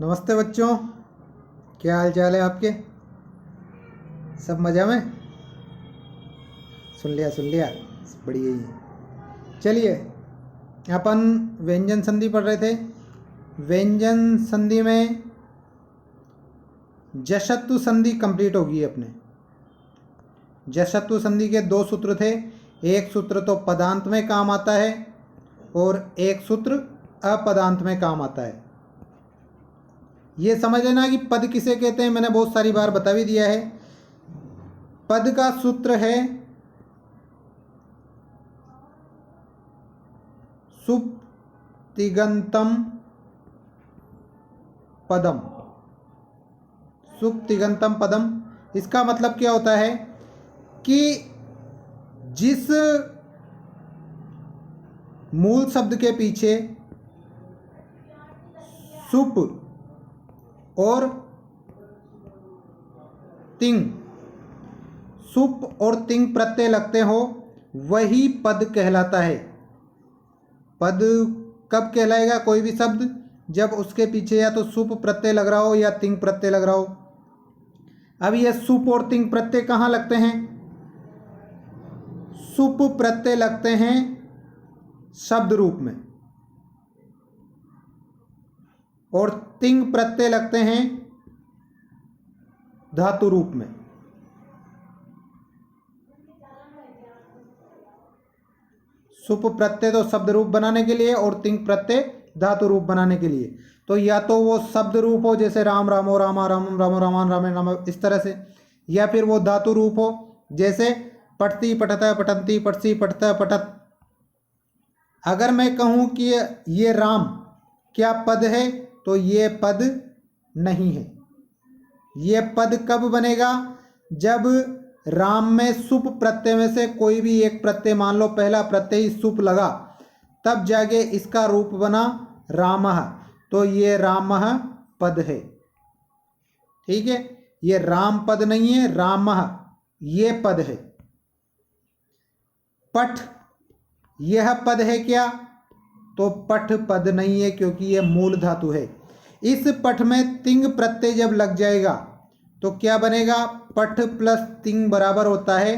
नमस्ते बच्चों, क्या हाल चाल है आपके? सब मज़ा में? सुन लिया, बढ़िया ही है। चलिए, अपन व्यंजन संधि पढ़ रहे थे। व्यंजन संधि में जशत्तु संधि कंप्लीट होगी अपने। जशत्तु संधि के दो सूत्र थे। एक सूत्र तो पदांत में काम आता है और एक सूत्र अपदांत में काम आता है। ये समझ लेना कि पद किसे कहते हैं, मैंने बहुत सारी बार बता भी दिया है। पद का सूत्र है सुप्तिगंतम पदम। सुप्तिगंतम पदम, इसका मतलब क्या होता है कि जिस मूल शब्द के पीछे सुप और तिंग, सुप और तिंग प्रत्यय लगते हो, वही पद कहलाता है। पद कब कहलाएगा कोई भी शब्द? जब उसके पीछे या तो सुप प्रत्यय लग रहा हो या तिंग प्रत्यय लग रहा हो। अब ये सुप और तिंग प्रत्यय कहाँ लगते हैं? सुप प्रत्यय लगते हैं शब्द रूप में और तिंग प्रत्यय लगते हैं धातु रूप में। सुप प्रत्यय तो शब्द रूप बनाने के लिए और तिंग प्रत्यय धातु रूप बनाने के लिए। तो या तो वो शब्द रूप हो, जैसे राम रामो रामा रामम रामो रामान रामे राम, इस तरह से, या फिर वो धातु रूप हो, जैसे पठती पठता पठंती पठसी पठता पठत। अगर मैं कहूँ कि ये राम क्या पद है, तो ये पद नहीं है। ये पद कब बनेगा? जब राम में सुप प्रत्यय में से कोई भी एक प्रत्यय, मान लो पहला प्रत्यय ही सुप लगा, तब जाके इसका रूप बना रामः, तो ये रामः पद है। ठीक है, ये राम पद नहीं है, रामः ये पद है। पठ, यह पद है क्या? तो पठ पद नहीं है, क्योंकि यह मूल धातु है। इस पठ में तिंग प्रत्यय जब लग जाएगा तो क्या बनेगा? पठ प्लस तिंग बराबर होता है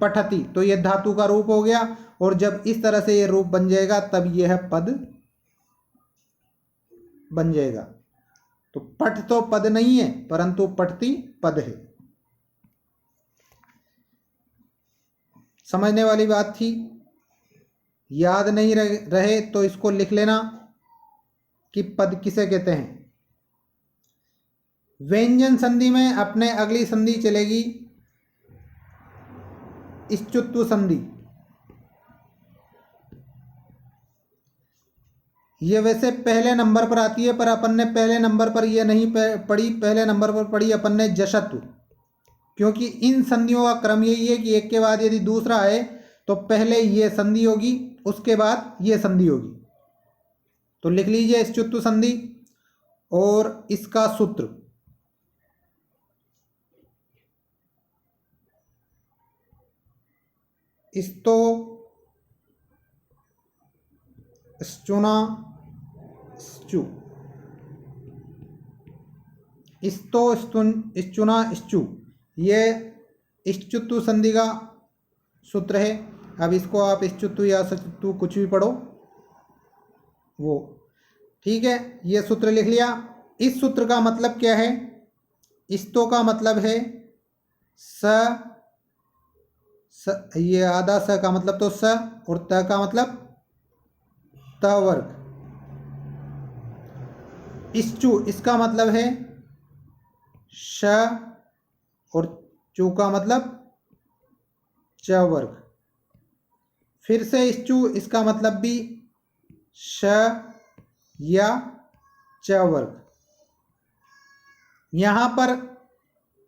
पठति, तो यह धातु का रूप हो गया। और जब इस तरह से यह रूप बन जाएगा तब यह पद बन जाएगा। तो पठ तो पद नहीं है, परंतु पठति पद है। समझने वाली बात थी। याद नहीं रहे तो इसको लिख लेना कि पद किसे कहते हैं। व्यंजन संधि में अपने अगली संधि चलेगी इश्चुत्व संधि। ये वैसे पहले नंबर पर आती है, पर अपन ने पहले नंबर पर यह नहीं पढ़ी, पहले नंबर पर पढ़ी अपन ने जशत्व। क्योंकि इन संधियों का क्रम यही है कि एक के बाद यदि दूसरा आए तो पहले ये संधि होगी, उसके बाद ये संधि होगी। तो लिख लीजिए इश्चुत्व संधि और इसका सूत्र। इस्तो श्चुना श्चु, इस्तो श्चुना श्चु, ये इश्चुत्व संधि का सूत्र है। अब इसको आप इश्चुत्व या सचुत्व कुछ भी पढ़ो वो, ठीक है। ये सूत्र लिख लिया। इस सूत्र का मतलब क्या है? इस्तो का मतलब है ये आधा स का मतलब तो स, और त का मतलब त वर्ग। इश्चु, इसका मतलब है श, और चू का मतलब च वर्ग। फिर से इश्चु, इसका मतलब भी श या च वर्ग। यहाँ पर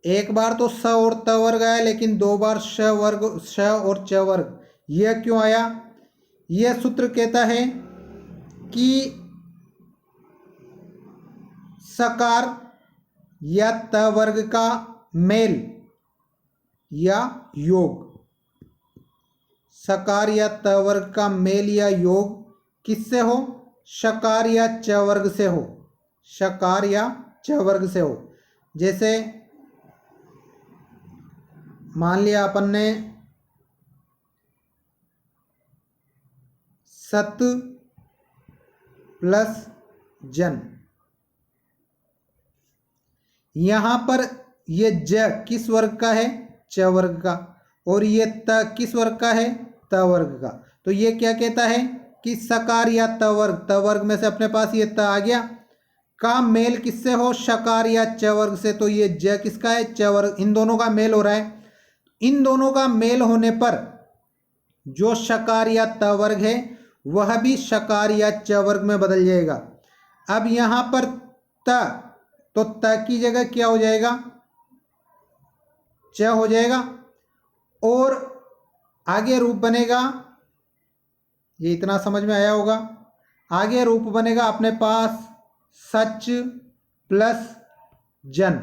एक बार तो स और त वर्ग आया, लेकिन दो बार श वर्ग, श और च वर्ग। यह क्यों आया? यह सूत्र कहता है कि सकार या त वर्ग का मेल या योग, सकार या त वर्ग का मेल या योग किससे हो? शकार या च वर्ग से हो। शकार या च वर्ग से हो। जैसे मान लिया अपन ने सत प्लस जन, यहां पर ये ज किस वर्ग का है? च वर्ग का, और ये त किस वर्ग का है? त वर्ग का। तो ये क्या कहता है कि सकार या त वर्ग में से अपने पास ये त आ गया, का मेल किससे हो? शकार या च वर्ग से। तो ये ज किसका है? च वर्ग। इन दोनों का मेल हो रहा है। इन दोनों का मेल होने पर जो शकार या त वर्ग है वह भी शकार या च वर्ग में बदल जाएगा। अब यहां पर त, तो त की जगह क्या हो जाएगा? च हो जाएगा, और आगे रूप बनेगा, ये इतना समझ में आया होगा। आगे रूप बनेगा अपने पास सच प्लस जन।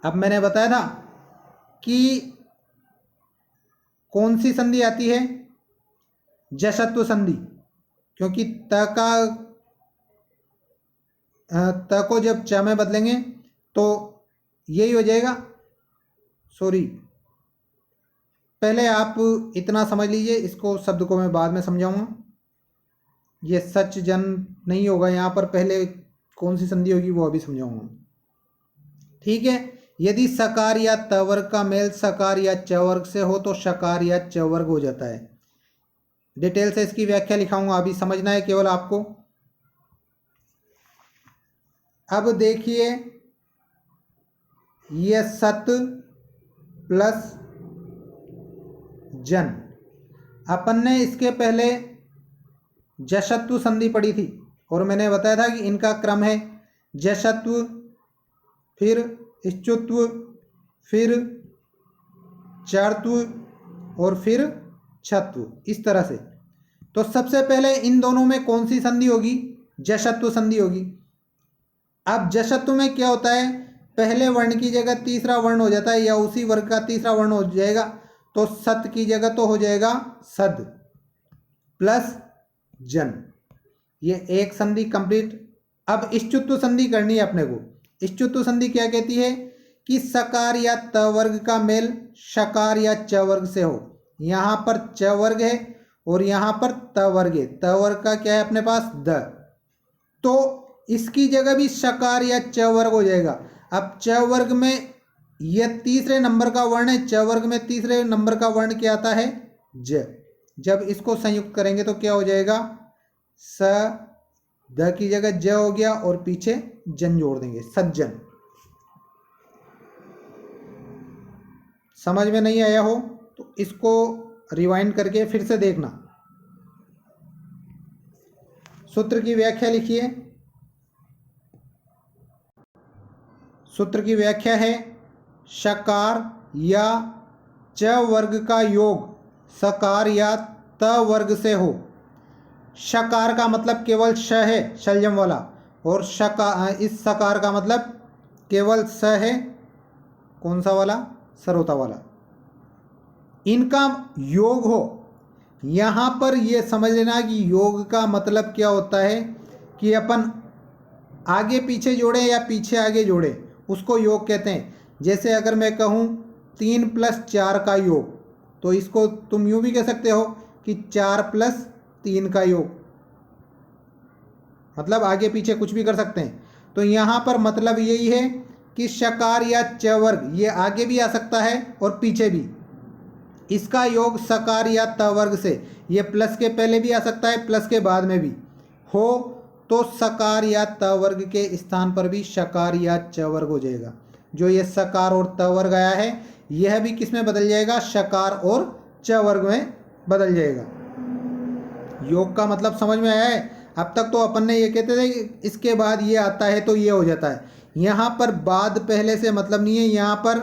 अब मैंने बताया था कि कौन सी संधि आती है? जशत्व संधि, क्योंकि त को जब च में बदलेंगे तो यही हो जाएगा। सॉरी, पहले आप इतना समझ लीजिए, इसको शब्द को मैं बाद में समझाऊंगा। ये सच जन नहीं होगा यहाँ पर, पहले कौन सी संधि होगी वो अभी समझाऊंगा। ठीक है, यदि सकार या त वर्ग का मेल सकार या च वर्ग से हो तो शकार या च वर्ग हो जाता है। डिटेल से इसकी व्याख्या लिखाऊंगा, अभी समझना है केवल आपको। अब देखिए, ये सत प्लस जन, अपन ने इसके पहले जशत्व संधि पढ़ी थी और मैंने बताया था कि इनका क्रम है जशत्व, फिर इष्टुत्व, फिर चरत्व और फिर छत्व, इस तरह से। तो सबसे पहले इन दोनों में कौन सी संधि होगी? जशत्व संधि होगी। अब जशत्व में क्या होता है? पहले वर्ण की जगह तीसरा वर्ण हो जाता है, या उसी वर्ग का तीसरा वर्ण हो जाएगा। तो सत की जगह तो हो जाएगा सद प्लस जन, ये एक संधि कंप्लीट। अब इष्टुत्व संधि करनी है अपने को। इष्टुत्व संधि क्या कहती है कि सकार या त वर्ग का मेल शकार या च वर्ग से हो। यहां पर च वर्ग है और यहां पर त वर्ग है। त वर्ग का क्या है अपने पास? द। तो इसकी जगह भी शकार या च वर्ग हो जाएगा। अब च वर्ग में यह तीसरे नंबर का वर्ण है, च वर्ग में तीसरे नंबर का वर्ण क्या आता है? ज। जब इसको संयुक्त करेंगे तो क्या हो जाएगा? स, द की जगह ज हो गया और पीछे जन जोड़ देंगे, सज्जन। समझ में नहीं आया हो तो इसको रिवाइंड करके फिर से देखना। सूत्र की व्याख्या लिखिए। सूत्र की व्याख्या है शकार या च वर्ग का योग सकार या त वर्ग से हो। शकार का मतलब केवल श है, शलजम वाला, और इस सकार का मतलब केवल स है, कौन सा वाला? सरोता वाला। इनका योग हो। यहाँ पर यह समझ लेना कि योग का मतलब क्या होता है कि अपन आगे पीछे जोड़े या पीछे आगे जोड़े, उसको योग कहते हैं। जैसे अगर मैं कहूँ 3 + 4 का योग, तो इसको तुम यूँ भी कह सकते हो कि 4 + 3 का योग, मतलब आगे पीछे कुछ भी कर सकते हैं। तो यहाँ पर मतलब यही है कि शकार या च वर्ग ये आगे भी आ सकता है और पीछे भी। इसका योग सकार या त वर्ग से, ये प्लस के पहले भी आ सकता है, प्लस के बाद में भी हो, तो सकार या त वर्ग के स्थान पर भी शकार या च वर्ग हो जाएगा। जो ये सकार और त वर्ग आया है यह भी किस में बदल जाएगा? शकार और च वर्ग में बदल जाएगा। योग का मतलब समझ में आया है? अब तक तो अपन ने ये कहते थे कि इसके बाद ये आता है तो ये हो जाता है। यहाँ पर बाद पहले से मतलब नहीं है, यहाँ पर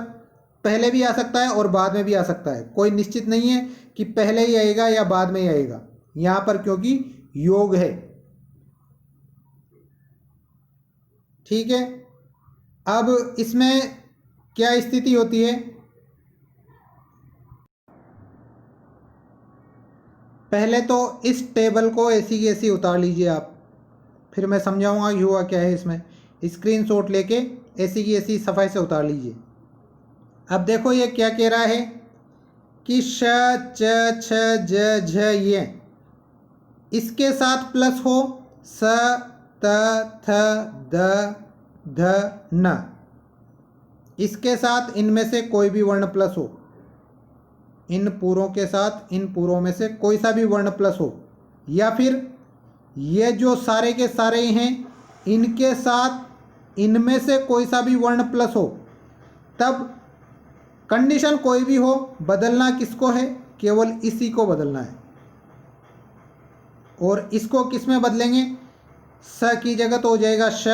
पहले भी आ सकता है और बाद में भी आ सकता है। कोई निश्चित नहीं है कि पहले ही आएगा या बाद में ही आएगा यहाँ पर, क्योंकि योग है। ठीक है, अब इसमें क्या स्थिति होती है? पहले तो इस टेबल को ऐसी की ऐसी उतार लीजिए आप। फिर मैं समझाऊंगा कि हुआ क्या है इसमें। स्क्रीनशॉट लेके ऐसी की ऐसी सफाई से उतार लीजिए। अब देखो ये क्या कह रहा है कि श च छ ज झ ये इसके साथ प्लस हो स त थ द ध न, इसके साथ इनमें से कोई भी वर्ण प्लस हो, इन पूरों के साथ इन पूरों में से कोई सा भी वर्ण प्लस हो, या फिर ये जो सारे के सारे हैं इनके साथ इनमें से कोई सा भी वर्ण प्लस हो, तब कंडीशन कोई भी हो, बदलना किसको है, केवल इसी को बदलना है। और इसको किस में बदलेंगे, स की जगह तो हो जाएगा श,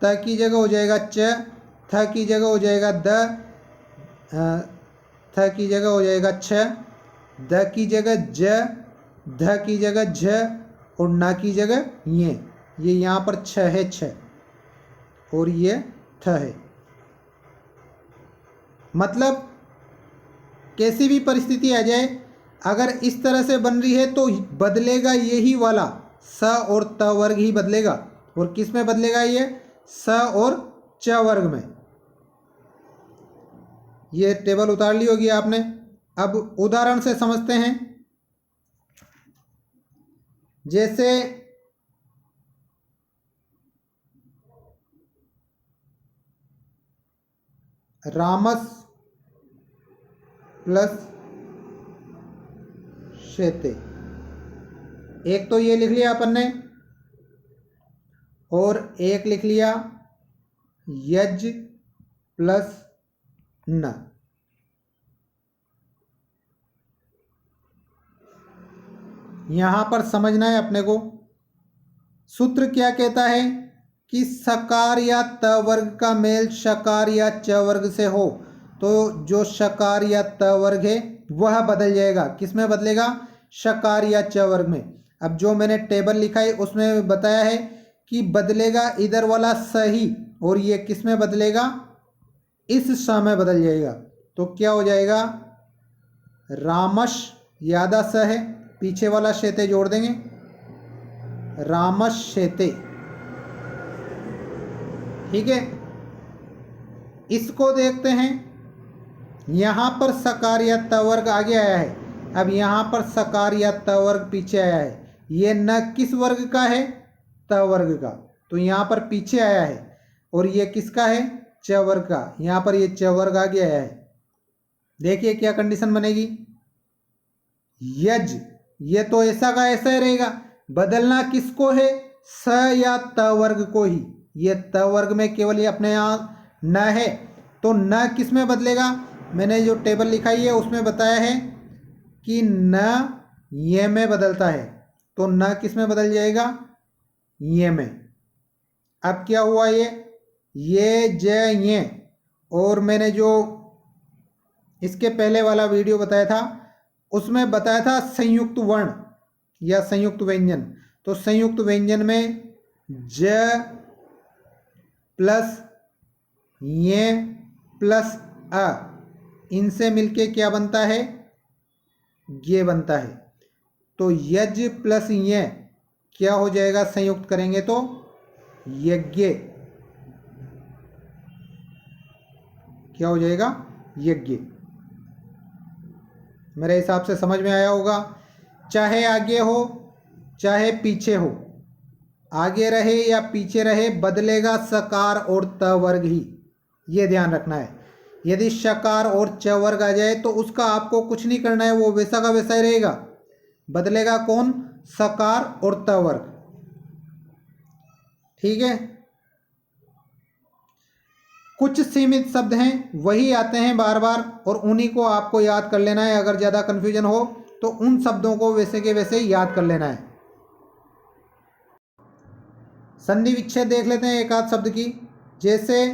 त की जगह हो जाएगा च, थ की जगह हो जाएगा द, थ की जगह हो जाएगा छ, द की जगह ज, ध की जगह झ और न की जगह ये यहाँ पर छ है छ और ये थ है। मतलब कैसी भी परिस्थिति आ जाए, अगर इस तरह से बन रही है तो बदलेगा यही वाला स और त वर्ग ही बदलेगा। और किस में बदलेगा, ये स और च वर्ग में। ये टेबल उतार ली होगी आपने। अब उदाहरण से समझते हैं। जैसे रामस प्लस शेते, एक तो ये लिख लिया अपन ने, और एक लिख लिया यज प्लस न। यहां पर समझना है अपने को, सूत्र क्या कहता है कि सकार या त वर्ग का मेल शकार या च वर्ग से हो तो जो शकार या त वर्ग है वह बदल जाएगा। किस में बदलेगा, शकार या च वर्ग में। अब जो मैंने टेबल लिखा है उसमें बताया है कि बदलेगा इधर वाला सही, और ये किस में बदलेगा, इस स में बदल जाएगा। तो क्या हो जाएगा, रामश यादा स है, पीछे वाला शेते जोड़ देंगे, रामश शेते। ठीक है, इसको देखते हैं। यहां पर सकार या त वर्ग आगे आया है, अब यहां पर सकार या त वर्ग पीछे आया है। ये न किस वर्ग का है, त वर्ग का, तो यहां पर पीछे आया है। और ये किसका है, च वर्ग का, यहां पर ये च वर्ग आगे आया है। देखिए क्या कंडीशन बनेगी, यज, ये तो ऐसा का ऐसा ही रहेगा, बदलना किसको है, स या त वर्ग को ही। ये त वर्ग में केवल ये अपने यहाँ न है, तो न किस में बदलेगा, मैंने जो टेबल लिखाई है उसमें बताया है कि न ये में बदलता है, तो न किस में बदल जाएगा, ये में। अब क्या हुआ, ये ज ये, और मैंने जो इसके पहले वाला वीडियो बताया था उसमें बताया था संयुक्त वर्ण या संयुक्त व्यंजन। तो संयुक्त व्यंजन में ज प्लस ये प्लस अ, इनसे मिलके क्या बनता है, ये बनता है। तो यज प्लस ये क्या हो जाएगा, संयुक्त करेंगे तो यज्ञ, क्या हो जाएगा, यज्ञ। मेरे हिसाब से समझ में आया होगा। चाहे आगे हो चाहे पीछे हो, आगे रहे या पीछे रहे, बदलेगा सकार और त वर्ग ही, ये ध्यान रखना है। यदि शकार और च वर्ग आ जाए तो उसका आपको कुछ नहीं करना है, वो वैसा का वैसा ही रहेगा। बदलेगा कौन, सकार और त वर्ग। ठीक है, कुछ सीमित शब्द हैं वही आते हैं बार बार, और उन्हीं को आपको याद कर लेना है। अगर ज़्यादा कन्फ्यूजन हो तो उन शब्दों को वैसे के वैसे याद कर लेना है। संधि विच्छेद देख लेते हैं एक आध शब्द की। जैसे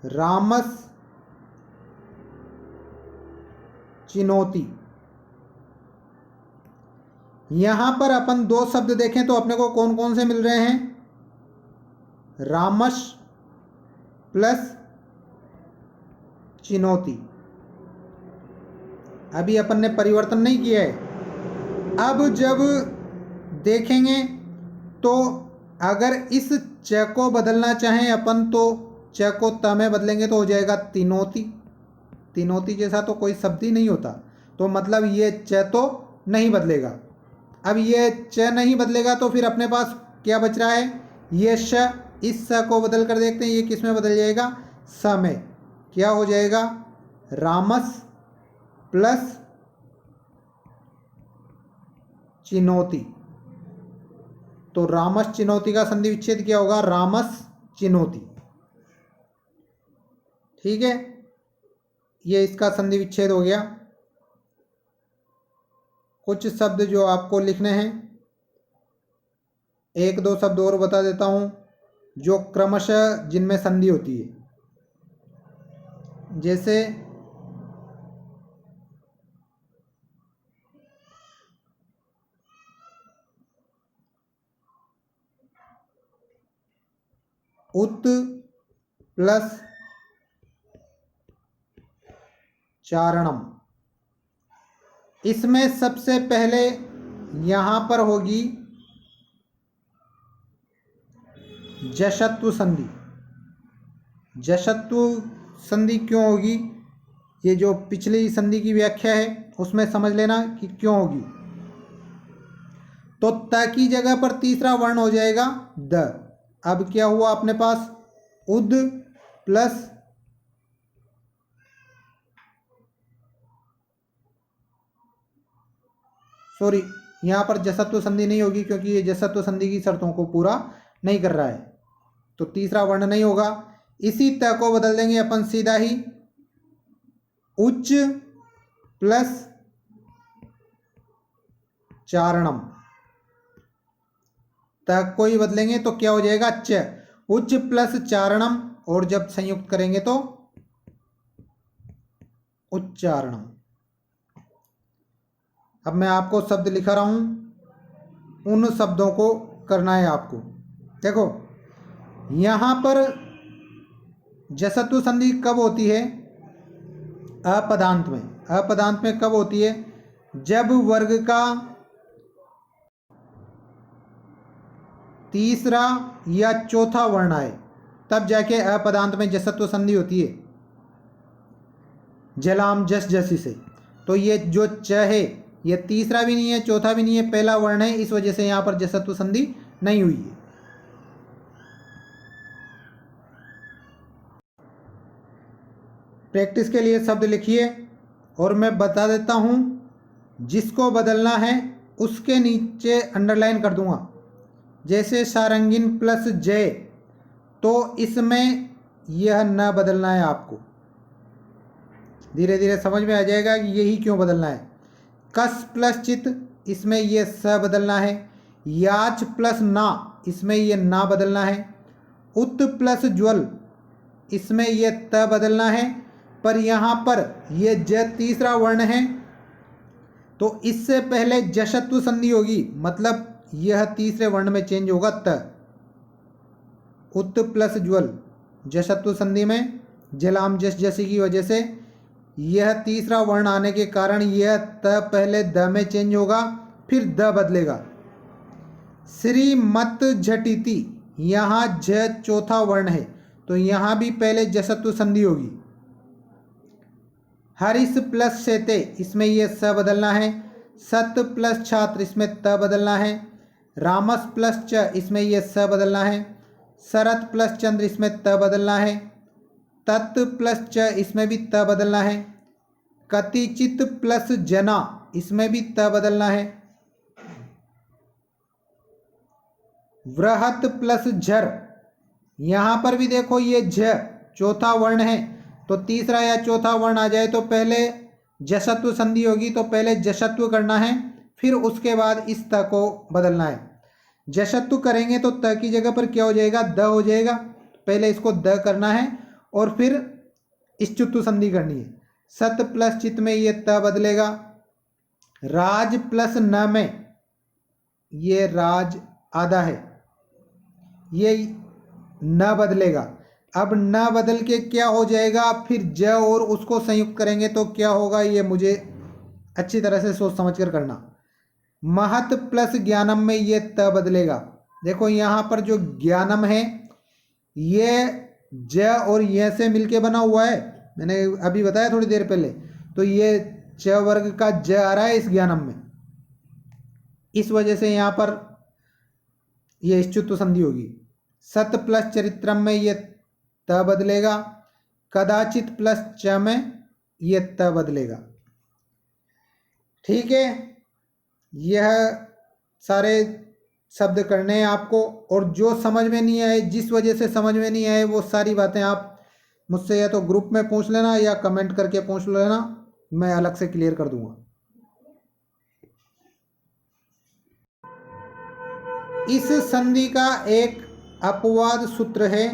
रामस चिनौती, यहां पर अपन दो शब्द देखें तो अपने को कौन कौन से मिल रहे हैं, रामस प्लस चिनौती। अभी अपन ने परिवर्तन नहीं किया है। अब जब देखेंगे तो अगर इस च को बदलना चाहें अपन तो च को त में बदलेंगे तो हो जाएगा तिनोती। तिनोती जैसा तो कोई शब्द ही नहीं होता, तो मतलब ये च तो नहीं बदलेगा। अब ये च नहीं बदलेगा तो फिर अपने पास क्या बच रहा है, ये श। इस स को बदल कर देखते हैं ये किस में बदल जाएगा, स में। क्या हो जाएगा, रामस प्लस चिनोती। तो रामस चिनोती का संधि विच्छेद क्या होगा, रामस चिनोती। ठीक है, ये इसका संधि विच्छेद हो गया। कुछ शब्द जो आपको लिखने हैं, एक दो शब्द और बता देता हूं जो क्रमशः जिनमें संधि होती है। जैसे उत प्लस चारणम। इसमें सबसे पहले यहां पर होगी जशत्व संधि। जशत्व संधि क्यों होगी, ये जो पिछली संधि की व्याख्या है उसमें समझ लेना कि क्यों होगी। तो त की जगह पर तीसरा वर्ण हो जाएगा द। अब क्या हुआ अपने पास, उद प्लस सॉरी यहां पर जसत्व संधि नहीं होगी क्योंकि ये जसत्व संधि की शर्तों को पूरा नहीं कर रहा है, तो तीसरा वर्ण नहीं होगा। इसी त को बदल देंगे अपन सीधा ही, उच्च प्लस चारणम। त को ही बदलेंगे तो क्या हो जाएगा, च। उच्च प्लस चारणम, और जब संयुक्त करेंगे तो उच्चारणम। अब मैं आपको शब्द लिखा रहा हूं, उन शब्दों को करना है आपको। देखो यहां पर जसत्व संधि कब होती है, अपदांत में। अपदांत में कब होती है, जब वर्ग का तीसरा या चौथा वर्ण आए, तब जाके अपदांत में जसत्व संधि होती है, जलाम जस जसी से। तो ये जो च है ये तीसरा भी नहीं है चौथा भी नहीं है, पहला वर्ण है, इस वजह से यहां पर जसत्व संधि नहीं हुई है। प्रैक्टिस के लिए शब्द लिखिए और मैं बता देता हूं, जिसको बदलना है उसके नीचे अंडरलाइन कर दूंगा। जैसे सारंगीन प्लस जय, तो इसमें यह न बदलना है आपको, धीरे धीरे समझ में आ जाएगा कि यही क्यों बदलना है। कस प्लस चित, इसमें यह स बदलना है। याच प्लस ना, इसमें यह ना बदलना है। उत प्लस ज्वल, इसमें यह त बदलना है। पर यहाँ पर यह ज तीसरा वर्ण है तो इससे पहले जशत्व संधि होगी, मतलब यह तीसरे वर्ण में चेंज होगा त। उत प्लस ज्वल, जशत्व संधि में जलाम जस जसी की वजह से यह तीसरा वर्ण आने के कारण यह त पहले द में चेंज होगा, फिर द बदलेगा। श्रीमत झटिति, यहाँ झ चौथा वर्ण है तो यहाँ भी पहले जसत्व संधि होगी। हरिस प्लस शेते, इसमें यह स बदलना है। सत प्लस छात्र, इसमें त बदलना है। रामस प्लस च, इसमें यह स बदलना है। शरत प्लस चंद्र, इसमें त बदलना है। तत् प्लस च, इसमें भी त बदलना है। कतिचित प्लस जना, इसमें भी त बदलना है। वृहत प्लस झर, यहां पर भी देखो ये झ चौथा वर्ण है तो तीसरा या चौथा वर्ण आ जाए तो पहले जशत्व संधि होगी, तो पहले जशत्व करना है, फिर उसके बाद इस त को बदलना है। जशत्व करेंगे तो त की जगह पर क्या हो जाएगा, द हो जाएगा। पहले इसको द करना है और फिर इश्चुत्व संधि करनी है। सत प्लस चित में ये त बदलेगा। राज प्लस न में ये राज आधा है, ये न बदलेगा। अब न बदल के क्या हो जाएगा, फिर ज और उसको संयुक्त करेंगे तो क्या होगा, ये मुझे अच्छी तरह से सोच समझ कर करना। महत प्लस ज्ञानम में ये त बदलेगा। देखो यहाँ पर जो ज्ञानम है ये ज और ये से मिलके बना हुआ है, मैंने अभी बताया थोड़ी देर पहले। तो ये च वर्ग का ज आ रहा है इस ज्ञानम में, इस वजह से यहाँ पर ये इष्टुत्व संधि होगी। सत प्लस चरित्रम में ये त बदलेगा, कदाचित प्लस च में ये त बदलेगा। ठीक है, यह सारे शब्द करने हैं आपको, और जो समझ में नहीं आए, जिस वजह से समझ में नहीं आए, वो सारी बातें आप मुझसे या तो ग्रुप में पूछ लेना या कमेंट करके पूछ लेना, मैं अलग से क्लियर कर दूंगा। इस संधि का एक अपवाद सूत्र है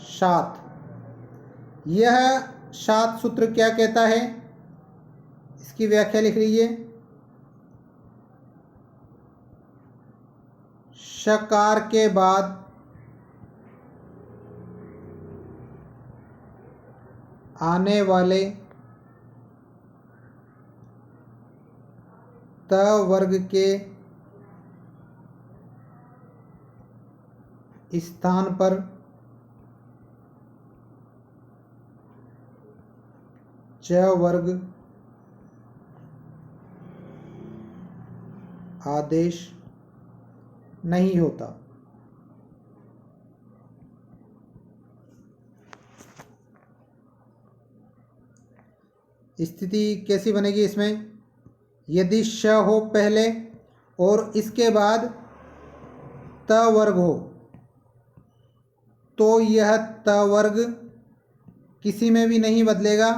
शात। यह शात सूत्र क्या कहता है, इसकी व्याख्या लिख लीजिए। शकार के बाद आने वाले त वर्ग के स्थान पर च वर्ग आदेश नहीं होता। स्थिति कैसी बनेगी इसमें, यदि श हो पहले और इसके बाद त वर्ग हो तो यह त वर्ग किसी में भी नहीं बदलेगा,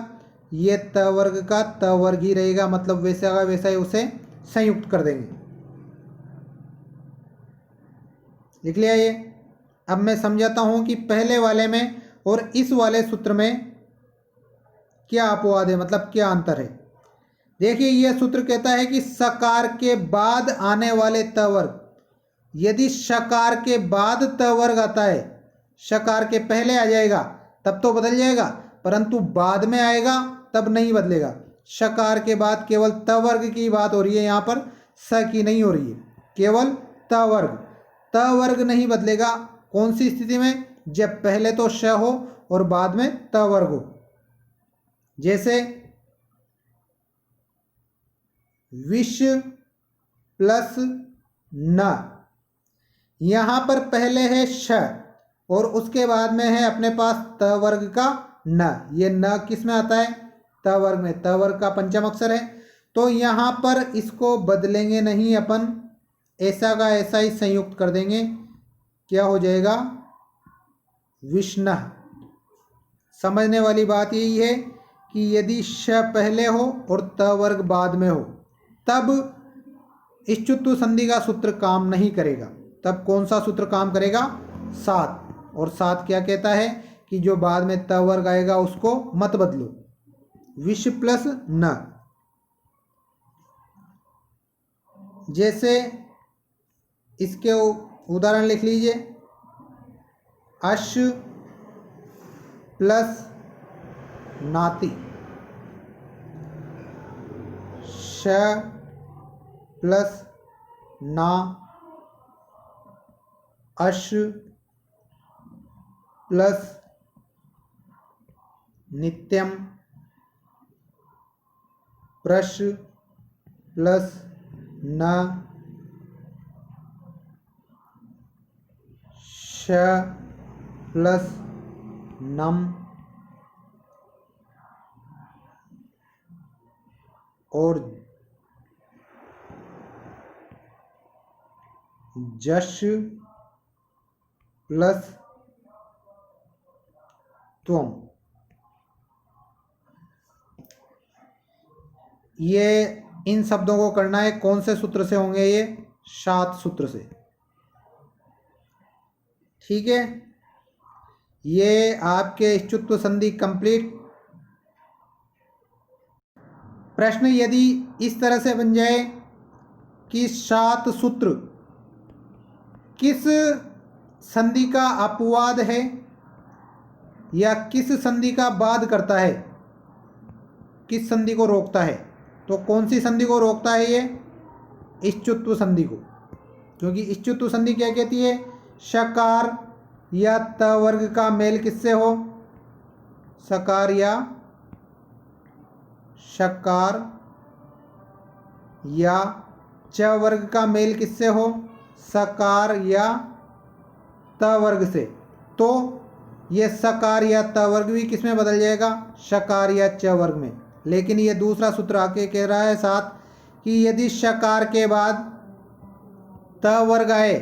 ये त वर्ग का त वर्ग ही रहेगा, मतलब वैसा का वैसा ही उसे संयुक्त कर देंगे। लिख लिया ये। अब मैं समझाता हूं कि पहले वाले में और इस वाले सूत्र में क्या अपवाद है, मतलब क्या अंतर है। देखिए यह सूत्र कहता है कि सकार के बाद आने वाले त वर्ग, यदि शकार के बाद त वर्ग आता है, शकार के पहले आ जाएगा तब तो बदल जाएगा, परंतु बाद में आएगा तब नहीं बदलेगा। शकार के बाद केवल त वर्ग की बात हो रही है, यहाँ पर स की नहीं हो रही है, केवल त वर्ग। त वर्ग नहीं बदलेगा कौन सी स्थिति में, जब पहले तो श हो और बाद में त वर्ग हो। जैसे विष प्लस न, यहां पर पहले है श और उसके बाद में है अपने पास त वर्ग का न। ये न किस में आता है, त वर्ग में, त वर्ग का पंचम अक्षर है। तो यहां पर इसको बदलेंगे नहीं अपन, ऐसा का ऐसा ही संयुक्त कर देंगे। क्या हो जाएगा, विष्णु। समझने वाली बात यही है कि यदि श पहले हो और त वर्ग बाद में हो तब इष्टुत्व संधि का सूत्र काम नहीं करेगा। तब कौन सा सूत्र काम करेगा, सात। और सात क्या कहता है कि जो बाद में त वर्ग आएगा उसको मत बदलो, विष प्लस न। जैसे इसके उदाहरण लिख लीजिए, अश प्लस नाति, श प्लस ना, अश प्लस नित्यम, प्रश प्लस न, श प्लस नम और जश प्लस त्वम। ये इन शब्दों को करना है, कौन से सूत्र से होंगे ये, शात सूत्र से। ठीक है, ये आपके इष्टुत्व संधि कंप्लीट। प्रश्न यदि इस तरह से बन जाए कि शात सूत्र किस संधि का अपवाद है या किस संधि का बाद करता है, किस संधि को रोकता है, तो कौन सी संधि को रोकता है ये, इश्चुत्व संधि को, क्योंकि इश्चुत्व संधि क्या कहती है, शकार या त वर्ग का मेल किससे हो, सकार या शकार या च वर्ग का मेल किससे हो, सकार या त वर्ग से। तो ये सकार या त वर्ग भी किस में बदल जाएगा, शकार या च वर्ग में। लेकिन ये दूसरा सूत्र आके कह रहा है साथ कि यदि शकार के बाद त वर्ग आए,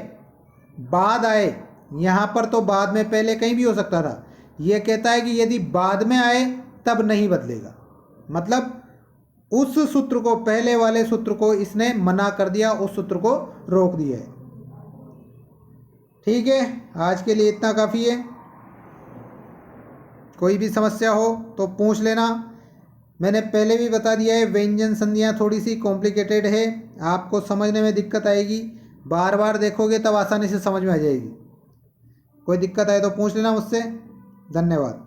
बाद आए, यहाँ पर तो बाद में पहले कहीं भी हो सकता था, ये कहता है कि यदि बाद में आए तब नहीं बदलेगा। मतलब उस सूत्र को, पहले वाले सूत्र को इसने मना कर दिया, उस सूत्र को रोक दिया है। ठीक है, आज के लिए इतना काफ़ी है। कोई भी समस्या हो तो पूछ लेना। मैंने पहले भी बता दिया है, व्यंजन संधियाँ थोड़ी सी कॉम्प्लिकेटेड है, आपको समझने में दिक्कत आएगी, बार बार देखोगे तब आसानी से समझ में आ जाएगी। कोई दिक्कत आए तो पूछ लेना मुझसे। धन्यवाद।